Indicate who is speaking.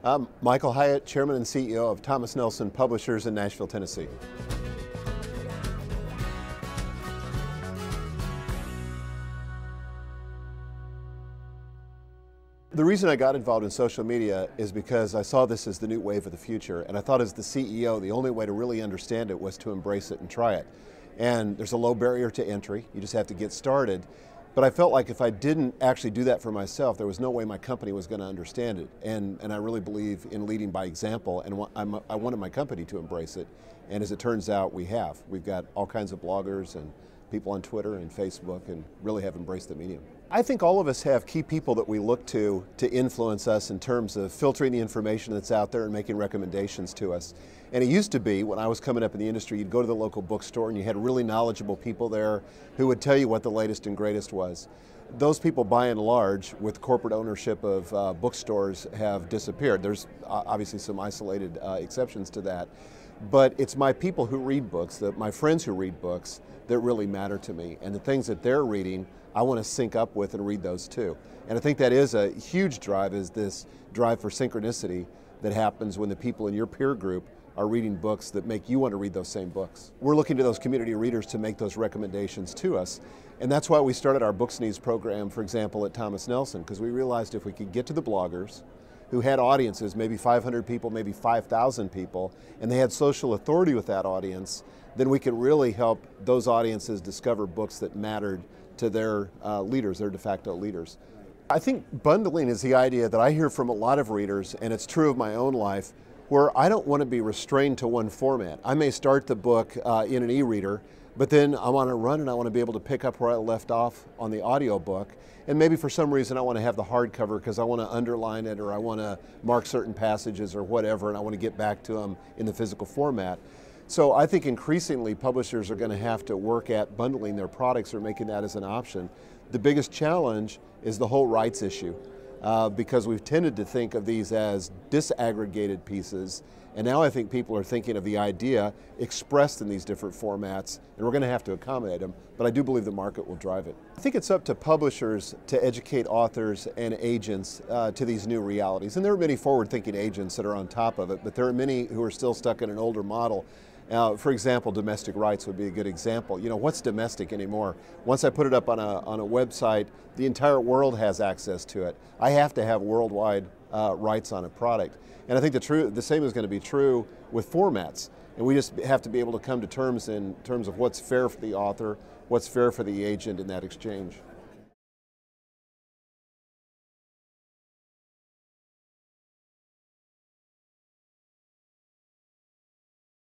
Speaker 1: I'm Michael Hyatt, Chairman and CEO of Thomas Nelson Publishers in Nashville, Tennessee. The reason I got involved in social media is because I saw this as the new wave of the future, and I thought as the CEO, the only way to really understand it was to embrace it and try it. And there's a low barrier to entry, you just have to get started. But I felt like if I didn't actually do that for myself, there was no way my company was going to understand it. And I really believe in leading by example, and I wanted my company to embrace it. And as it turns out, we have. We've got all kinds of bloggers and people on Twitter and Facebook, and really have embraced the medium. I think all of us have key people that we look to influence us in terms of filtering the information that's out there and making recommendations to us. And it used to be, when I was coming up in the industry, you'd go to the local bookstore and you had really knowledgeable people there who would tell you what the latest and greatest was. Those people, by and large, with corporate ownership of bookstores, have disappeared. There's obviously some isolated exceptions to that. But it's my people who read books, my friends who read books, that really matter to me. And the things that they're reading, I want to sync up with and read those too. And I think that is a huge drive, is this drive for synchronicity that happens when the people in your peer group are reading books that make you want to read those same books. We're looking to those community readers to make those recommendations to us. And that's why we started our Books Needs program, for example, at Thomas Nelson, because we realized if we could get to the bloggers who had audiences, maybe 500 people, maybe 5,000 people, and they had social authority with that audience, then we could really help those audiences discover books that mattered to their leaders, their de facto leaders. I think bundling is the idea that I hear from a lot of readers, and it's true of my own life, where I don't want to be restrained to one format. I may start the book in an e-reader, but then I want to run and I want to be able to pick up where I left off on the audio book. And maybe for some reason I want to have the hardcover because I want to underline it, or I want to mark certain passages or whatever, and I want to get back to them in the physical format. So I think increasingly publishers are going to have to work at bundling their products or making that as an option. The biggest challenge is the whole rights issue. Because we've tended to think of these as disaggregated pieces, and now I think people are thinking of the idea expressed in these different formats, and we're going to have to accommodate them, but I do believe the market will drive it. I think it's up to publishers to educate authors and agents to these new realities, and there are many forward-thinking agents that are on top of it, but there are many who are still stuck in an older model. For example, domestic rights would be a good example. You know, what's domestic anymore? Once I put it up on a website, the entire world has access to it. I have to have worldwide rights on a product. And I think the same is going to be true with formats. And we just have to be able to come to terms in terms of what's fair for the author, what's fair for the agent in that exchange.